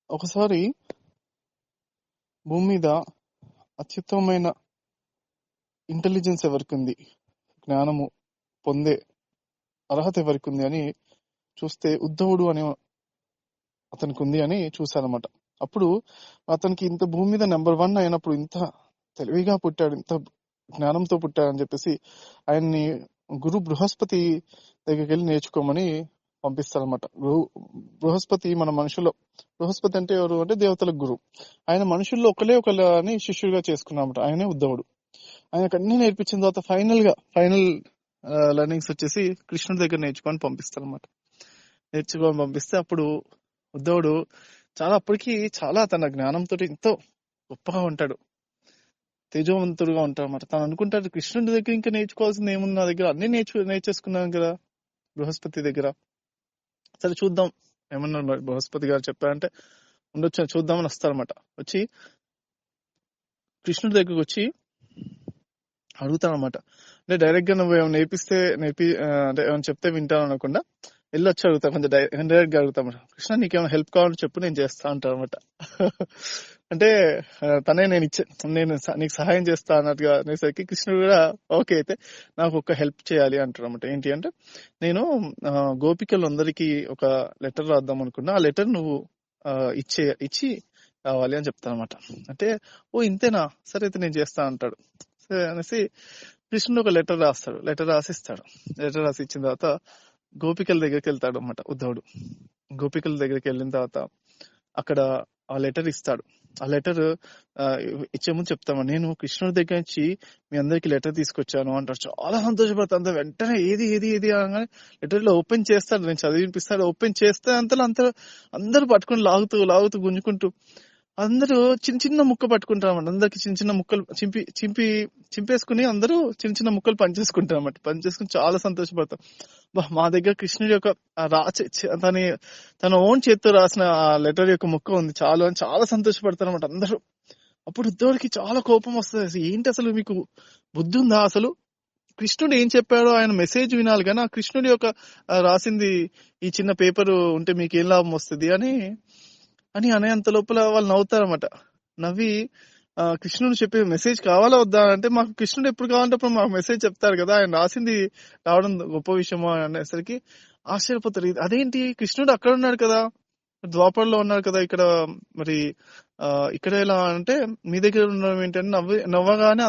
ఒకసారి భూమి మీద అత్యుత్తమమైన ఇంటెలిజెన్స్ ఎవరికి ఉంది, జ్ఞానము పొందే అర్హత ఎవరికి ఉంది అని చూస్తే ఉద్ధవుడు అనే అతనికి ఉంది అని చూశారనమాట. అప్పుడు అతనికి ఇంత భూమి మీద నెంబర్ 1 అయినప్పుడు, ఇంత తెలివిగా పుట్టాడు, ఇంత జ్ఞానంతో పుట్టాడు అని చెప్పేసి ఆయన్ని గురు బృహస్పతి దగ్గరికి వెళ్ళి నేర్చుకోమని పంపిస్తారనమాట. బృహస్పతి మన మనుషుల్లో, బృహస్పతి అంటే ఎవరు అంటే దేవతలకు గురువు. ఆయన మనుషుల్లో ఒకళ్ళని శిష్యుడిగా చేసుకున్నామట. ఆయనే ఉద్ధవుడు. ఆయనకు అన్ని నేర్పించిన తర్వాత ఫైనల్ లెర్నింగ్స్ వచ్చేసి కృష్ణుడి దగ్గర నేర్చుకొని పంపిస్తారనమాట. నేర్చుకొని పంపిస్తే అప్పుడు ఉద్ధవుడు అప్పటికి చాలా తన జ్ఞానంతో ఎంతో గొప్పగా ఉంటాడు, తేజవంతుడుగా ఉంటాడు అనమాట. తను అనుకుంటాడు, కృష్ణుడి దగ్గర ఇంకా నేర్చుకోవాల్సింది ఏముంది, నా దగ్గర అన్ని నేర్చేసుకున్నాను కదా బృహస్పతి దగ్గర. సరే చూద్దాం ఏమన్నారు మరి బృహస్పతి గారు చెప్పారంటే, ఉండొచ్చు చూద్దామని వస్తారనమాట. వచ్చి కృష్ణుడి దగ్గరకు వచ్చి అడుగుతానమాట. అంటే డైరెక్ట్ గా నువ్వు ఏమైనా అంటే ఏమైనా చెప్తే వింటాను అనకుండా వెళ్ళొచ్చి అడుగుతా, కొంచెం డైరెక్ట్ గా అడుగుతాం. కృష్ణ నీకేమైనా హెల్ప్ కావాలని చెప్పు, నేను చేస్తా అంటారు అనమాట. అంటే తనే నేను నీకు సహాయం చేస్తా అన్నట్టుగా అనేసరికి కృష్ణుడు కూడా ఓకే అయితే నాకు ఒక హెల్ప్ చేయాలి అంటారు అనమాట. ఏంటి అంటే, నేను గోపికలందరికీ ఒక లెటర్ రాద్దాం అనుకున్నా, ఆ లెటర్ నువ్వు ఇచ్చి రావాలి అని చెప్తాను అనమాట. అంటే ఓ ఇంతేనా, సరే అయితే నేను చేస్తా అంటాడు. సరే అనేసి కృష్ణుడు ఒక లెటర్ రాసిస్తాడు. లెటర్ రాసి ఇచ్చిన తర్వాత గోపికల దగ్గరికి వెళ్తాడు అనమాట ఉద్ధవుడు. గోపికల దగ్గరికి వెళ్ళిన తర్వాత అక్కడ ఆ లెటర్ ఇస్తాడు. ఆ లెటర్ ఇచ్చే ముందు చెప్తామా, నేను కృష్ణుడి దగ్గర నుంచి మీ అందరికి లెటర్ తీసుకొచ్చాను అంటారు. చాలా సంతోషపడతాను. అంత వెంటనే ఏది అనగానే లెటర్ లో ఓపెన్ చేస్తాడు. నేను చదివినిపిస్తాడు. ఓపెన్ చేస్తే అందరూ పట్టుకుని లాగుతూ గుంజుకుంటూ అందరూ చిన్న ముక్క పట్టుకుంటారు అన్నమాట. అందరికి చిన్న ముక్కలు చింపేసుకుని అందరూ చిన్న ముక్కలు పనిచేసుకుంటారు అన్నమాట. పనిచేసుకుని చాలా సంతోషపడతాం. మా దగ్గర కృష్ణుడి యొక్క తన ఓన్ చేత్తో రాసిన ఆ లెటర్ యొక్క ముక్క ఉంది చాలు అని చాలా సంతోషపడతారు అన్నమాట అందరూ. అప్పుడు ఉద్ధవుడికి చాలా కోపం వస్తుంది. ఏంటి అసలు మీకు బుద్ధి ఉందా? అసలు కృష్ణుడు ఏం చెప్పాడో ఆయన మెసేజ్ వినాలి కానీ ఆ కృష్ణుడి యొక్క రాసింది ఈ చిన్న పేపర్ ఉంటే మీకు ఏం లాభం వస్తుంది అని అనేంత లోపల వాళ్ళు నవ్వుతారన్నమాట. నవ్వి కృష్ణుడు చెప్పే మెసేజ్ కావాలా వద్దా అంటే, మాకు కృష్ణుడు ఎప్పుడు కావాలంటే అప్పుడు మాకు మెసేజ్ చెప్తారు కదా, ఆయన రాసింది రావడం గొప్ప విషయమా అనేసరికి ఆశ్చర్యపోతారు. అదేంటి, కృష్ణుడు అక్కడ ఉన్నాడు కదా, ద్వాపరలో ఉన్నాడు కదా, ఇక్కడ మరి ఇక్కడ ఎలా అంటే మీ దగ్గర ఉండడం ఏంటంటే నవ్వగానే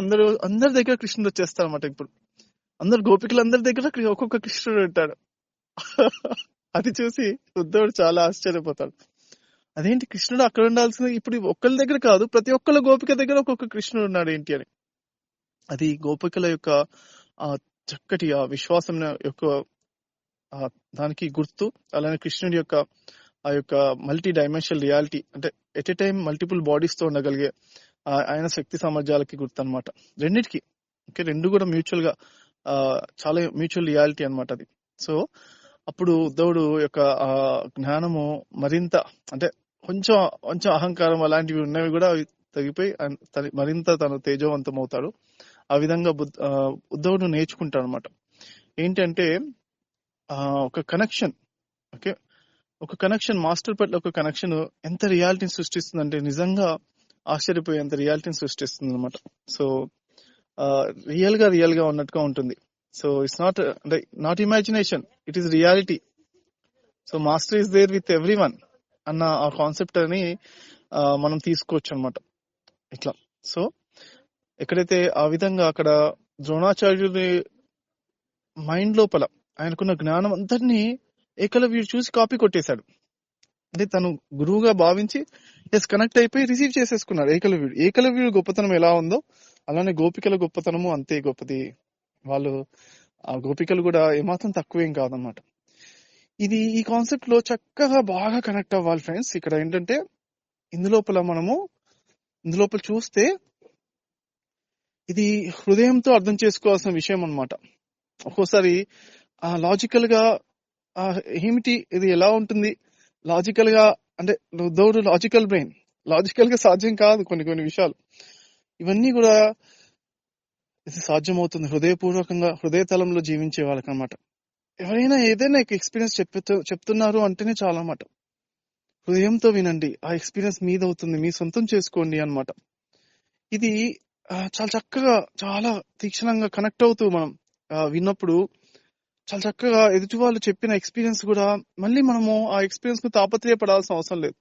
అందరి దగ్గర కృష్ణుడు వచ్చేస్తారు అనమాట. ఇప్పుడు అందరు గోపికలందరి దగ్గర ఒక్కొక్క కృష్ణుడు ఉంటాడు. అది చూసి ఉద్ధవుడు చాలా ఆశ్చర్యపోతాడు. అదేంటి, కృష్ణుడు అక్కడ ఉండాల్సింది ఇప్పుడు ఒక్కరి దగ్గర కాదు, ప్రతి ఒక్కళ్ళ గోపిక దగ్గర ఒక్కొక్క కృష్ణుడు ఉన్నాడు ఏంటి అని. అది గోపికల యొక్క చక్కటి ఆ విశ్వాసం యొక్క దానికి గుర్తు. అలానే కృష్ణుడి యొక్క ఆ యొక్క మల్టీ డైమెన్షనల్ రియాలిటీ, అంటే at a time multiple bodies తో ఉండగలిగే ఆయన శక్తి సామర్థ్యాలకి గుర్తు అనమాట. రెండింటికి రెండు కూడా మ్యూచువల్ గా చాలా మ్యూచువల్ రియాలిటీ అనమాట అది. సో అప్పుడు ఉద్ధవుడు యొక్క ఆ జ్ఞానము మరింత, అంటే కొంచెం అహంకారం అలాంటివి ఉన్నవి కూడా తగ్గిపోయి మరింత తను తేజవంతం అవుతాడు. ఆ విధంగా ఉద్ధవుడు నేర్చుకుంటాడు అనమాట. ఏంటంటే ఒక కనెక్షన్, ఒక కనెక్షన్, మాస్టర్ పట్ల ఒక కనెక్షన్ ఎంత రియాలిటీని సృష్టిస్తుంది అంటే నిజంగా ఆశ్చర్యపోయేంత రియాలిటీని సృష్టిస్తుంది అనమాట. సో రియల్ గా ఉన్నట్టుగా ఉంటుంది. So it's not imagination, it is reality. So master is there with everyone అన్న ఆ కాన్సెప్ట్ అని మనం తీసుకోవచ్చు అనమాట ఇట్లా. సో ఎక్కడైతే ఆ విధంగా అక్కడ ద్రోణాచార్యుడి మైండ్ లోపల ఆయనకున్న జ్ఞానం అందరినీ ఏకలవ్యుడు చూసి కాపీ కొట్టేశాడు. అంటే తను గురువుగా భావించి కనెక్ట్ అయిపోయి రిసీవ్ చేసేసుకున్నాడు ఏకలవ్యుడు గొప్పతనం ఎలా ఉందో అలానే గోపికల గొప్పతనము అంతే గొప్పది. వాళ్ళు ఆ గోపికలు కూడా ఏమాత్రం తక్కువేం కాదన్నమాట. ఈ కాన్సెప్ట్ లో చక్కగా బాగా కనెక్ట్ అవ్వాలి ఫ్రెండ్స్. ఇక్కడ ఏంటంటే ఇందులోపల చూస్తే ఇది హృదయంతో అర్థం చేసుకోవాల్సిన విషయం అన్నమాట. ఒక్కోసారి లాజికల్ గా ఏమిటి ఇది ఎలా ఉంటుంది, లాజికల్ గా అంటే ఉద్ధవుడు లాజికల్ బ్రెయిన్, లాజికల్ గా సాధ్యం కాదు కొన్ని విషయాలు. ఇవన్నీ కూడా ఇది సాధ్యమవుతుంది హృదయపూర్వకంగా, హృదయతలంలో జీవించే వాళ్ళకన్నమాట. ఎవరైనా ఏదైనా ఎక్స్పీరియన్స్ చెప్తున్నారు అంటేనే చాలా అన్నమాట. హృదయంతో వినండి. ఆ ఎక్స్పీరియన్స్ మీదవుతుంది, మీ సొంతం చేసుకోండి అన్నమాట. ఇది చాలా చక్కగా, చాలా తీక్షణంగా కనెక్ట్ అవుతూ మనం విన్నప్పుడు చాలా చక్కగా ఎదుటి వాళ్ళు చెప్పిన ఎక్స్పీరియన్స్ కూడా మళ్ళీ మనము ఆ ఎక్స్పీరియన్స్ కు తాపత్రయపడాల్సిన అవసరం లేదు.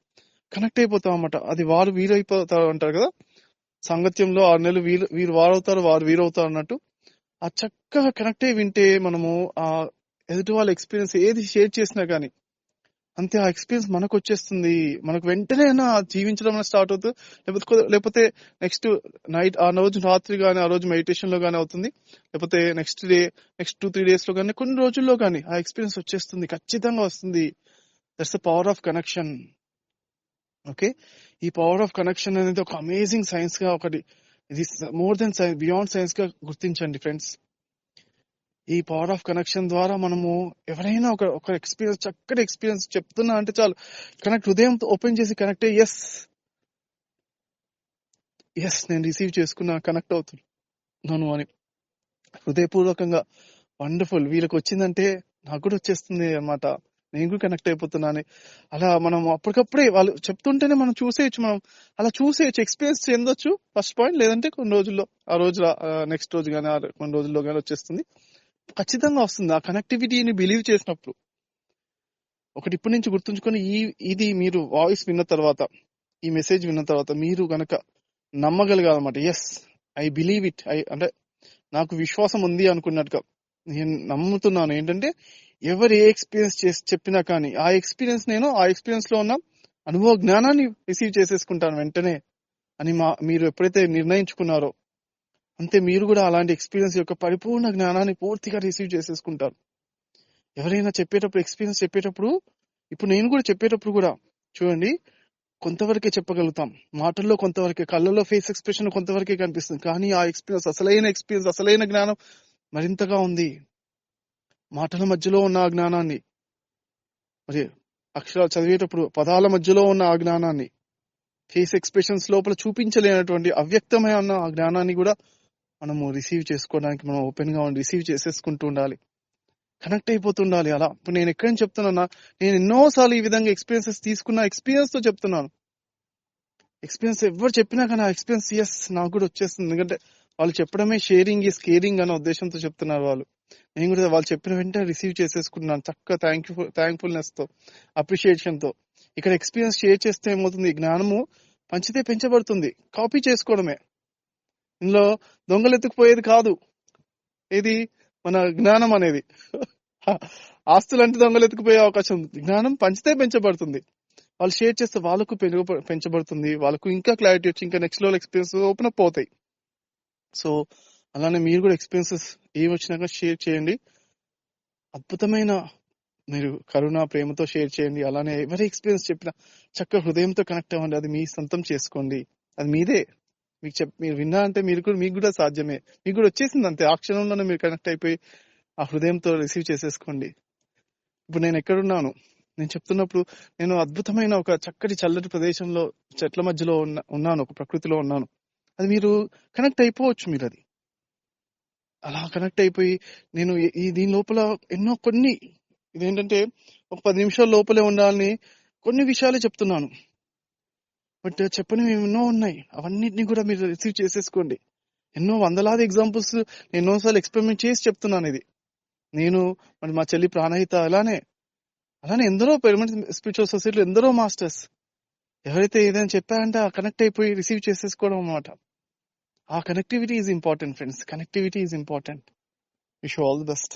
కనెక్ట్ అయిపోతాం అన్నమాట. అది వారు వీరైపోతారు అంటారు కదా, సాంగత్యంలో 6 నెలలు వీరు వారవుతారు, వారు వీరవుతారు అన్నట్టు. ఆ చక్కగా కనెక్ట్ అయ్యి వింటే మనము ఆ ఎదుటి వాళ్ళ ఎక్స్పీరియన్స్ ఏది షేర్ చేసినా గానీ అంతే ఆ ఎక్స్పీరియన్స్ మనకు వచ్చేస్తుంది. మనకు వెంటనే జీవించడం స్టార్ట్ అవుతుంది. లేకపోతే నెక్స్ట్ నైట్, ఆ రోజు రాత్రి గానీ, ఆ రోజు మెడిటేషన్ లో గానీ అవుతుంది. లేకపోతే నెక్స్ట్ 2-3 days లో గానీ, కొన్ని రోజుల్లో గానీ ఆ ఎక్స్పీరియన్స్ వచ్చేస్తుంది, ఖచ్చితంగా వస్తుంది. That's the power of connection. Okay, ఈ పవర్ ఆఫ్ కనెక్షన్ అనేది ఒక అమేజింగ్ సైన్స్ గా, ఒకటి ఇది more than science, beyond science గా గుర్తించండి ఫ్రెండ్స్. ఈ పవర్ ఆఫ్ కనెక్షన్ ద్వారా మనము ఎవరైనా ఒక ఎక్స్పీరియన్స్, చక్కటి ఎక్స్పీరియన్స్ చెప్తున్నా అంటే చాలు, హృదయంతో ఓపెన్ చేసి కనెక్ట్ అయ్యి ఎస్ నేను రిసీవ్ చేసుకున్నా, కనెక్ట్ అవుతున్నాను అని హృదయపూర్వకంగా వండర్ఫుల్, వీళ్ళకి వచ్చిందంటే నాకు కూడా వచ్చేస్తుంది అన్నమాట, నేను కూడా కనెక్ట్ అయిపోతున్నాను. అలా మనం అప్పటికప్పుడే వాళ్ళు చెప్తుంటేనే మనం చూసేయచ్చు, మనం అలా చూసేయచ్చు, ఎక్స్పీరియన్స్ చెందొచ్చు ఫస్ట్ పాయింట్. లేదంటే కొన్ని రోజుల్లో, ఆ రోజు నెక్స్ట్ రోజు కానీ, కొన్ని రోజుల్లో కానీ వచ్చేస్తుంది, ఖచ్చితంగా వస్తుంది. ఆ కనెక్టివిటీని బిలీవ్ చేసినప్పుడు. ఒకటి ఇప్పటి నుంచి గుర్తుంచుకొని, ఇది మీరు వాయిస్ విన్న తర్వాత, ఈ మెసేజ్ విన్న తర్వాత మీరు గనక నమ్మగలగాలన్నమాట. ఎస్, ఐ బిలీవ్ ఇట్, అంటే నాకు విశ్వాసం ఉంది అనుకున్నట్టుగా నేను నమ్ముతున్నాను. ఏంటంటే ఎవరు ఏ ఎక్స్పీరియన్స్ చేసి చెప్పినా కానీ ఆ ఎక్స్పీరియన్స్ లో ఉన్న అనుభవ జ్ఞానాన్ని రిసీవ్ చేసేసుకుంటాను వెంటనే అని మీరు ఎప్పుడైతే నిర్ణయించుకున్నారో, అంతే మీరు కూడా అలాంటి ఎక్స్పీరియన్స్ యొక్క పరిపూర్ణ జ్ఞానాన్ని పూర్తిగా రిసీవ్ చేసేసుకుంటారు. ఎవరైనా చెప్పేటప్పుడు, ఎక్స్పీరియన్స్ చెప్పేటప్పుడు, ఇప్పుడు నేను కూడా చెప్పేటప్పుడు కూడా చూడండి, కొంతవరకే చెప్పగలుగుతాం, మాటల్లో కొంతవరకే, కళ్ళలో ఫేస్ ఎక్స్ప్రెషన్ కొంతవరకే కనిపిస్తుంది. కానీ ఆ ఎక్స్పీరియన్స్, అసలైన జ్ఞానం మరింతగా ఉంది. మాటల మధ్యలో ఉన్న ఆ జ్ఞానాన్ని, మరి అక్షరాలు చదివేటప్పుడు పదాల మధ్యలో ఉన్న ఆ జ్ఞానాన్ని, ఫేస్ ఎక్స్ప్రెషన్స్ లోపల చూపించలేనటువంటి అవ్యక్తమైన ఆ జ్ఞానాన్ని కూడా మనము రిసీవ్ చేసుకోవడానికి మనం ఓపెన్ గా రిసీవ్ చేసేసుకుంటూ ఉండాలి, కనెక్ట్ అయిపోతుండాలి. అలా ఇప్పుడు నేను ఎక్కడైనా చెప్తున్నా, నేను ఎన్నోసార్లు ఈ విధంగా ఎక్స్పీరియన్సెస్ తీసుకున్న ఎక్స్పీరియన్స్ తో చెప్తున్నాను. ఎక్స్పీరియన్స్ ఎవరు చెప్పినా కానీ ఆ ఎక్స్పీరియన్స్ ఎస్ నాకు కూడా వచ్చేస్తుంది. ఎందుకంటే వాళ్ళు చెప్పడమే షేరింగ్ ఈస్ కేరింగ్ అనే ఉద్దేశంతో చెప్తున్నారు వాళ్ళు. నేను కూడా వాళ్ళు చెప్పిన వెంటనే రిసీవ్ చేసేసుకున్నాను చక్కగా, థ్యాంక్ఫుల్నెస్ తో, అప్రిషియేషన్ తో. ఇక్కడ ఎక్స్పీరియన్స్ షేర్ చేస్తే ఏమవుతుంది, జ్ఞానము పంచితే పెంచబడుతుంది, కాపీ చేసుకోవడమే. ఇందులో దొంగలెత్తుకుపోయేది కాదు, ఇది మన జ్ఞానం అనేది. ఆస్తులు అంటే దొంగలెత్తుకుపోయే అవకాశం ఉంది, జ్ఞానం పంచితే పెంచబడుతుంది. వాళ్ళు షేర్ చేస్తే వాళ్ళకు పెంచబడుతుంది, వాళ్ళకు ఇంకా క్లారిటీ వచ్చి ఇంకా next level experience open up అవుతాయి. సో అలానే మీరు కూడా ఎక్స్పీరియన్సెస్ ఏమి వచ్చినాక షేర్ చేయండి. అద్భుతమైన మీరు కరుణ, ప్రేమతో షేర్ చేయండి. అలానే ఎవరి ఎక్స్పీరియన్స్ చెప్పినా చక్కగా హృదయంతో కనెక్ట్ అవ్వండి, అది మీ సొంతం చేసుకోండి. అది మీదే, మీరు విన్నా అంటే మీకు కూడా సాధ్యమే, మీకు కూడా వచ్చేసింది అంతే. ఆ క్షణంలోనే మీరు కనెక్ట్ అయిపోయి ఆ హృదయంతో రిసీవ్ చేసేసుకోండి. ఇప్పుడు నేను ఎక్కడున్నాను, నేను చెప్తున్నప్పుడు నేను అద్భుతమైన ఒక చక్కటి చల్లటి ప్రదేశంలో, చెట్ల మధ్యలో ఉన్నాను, ఒక ప్రకృతిలో ఉన్నాను. అది మీరు కనెక్ట్ అయిపోవచ్చు. మీరు అది అలా కనెక్ట్ అయిపోయి, నేను దీని లోపల కొన్ని ఇదేంటంటే ఒక 10 నిమిషాల లోపలే ఉండాలని కొన్ని విషయాలే చెప్తున్నాను, బట్ చెప్పనివి ఎన్నో ఉన్నాయి. అవన్నిటిని కూడా మీరు రిసీవ్ చేసేసుకోండి. ఎన్నో వందలాది ఎగ్జాంపుల్స్ ఎన్నోసార్లు ఎక్స్పెరిమెంట్ చేసి చెప్తున్నాను. ఇది నేను, మరి మా చెల్లి ప్రాణహిత, అలానే ఎందరో పిరమిడ్ స్పిరిచువల్ సొసైటీలో ఎందరో మాస్టర్స్ ఎవరైతే ఏదైనా చెప్పారంటే ఆ కనెక్ట్ అయిపోయి రిసీవ్ చేసేసుకోవడం అన్నమాట. ఆ connectivity is important friends, connectivity is important. Wish you all the best.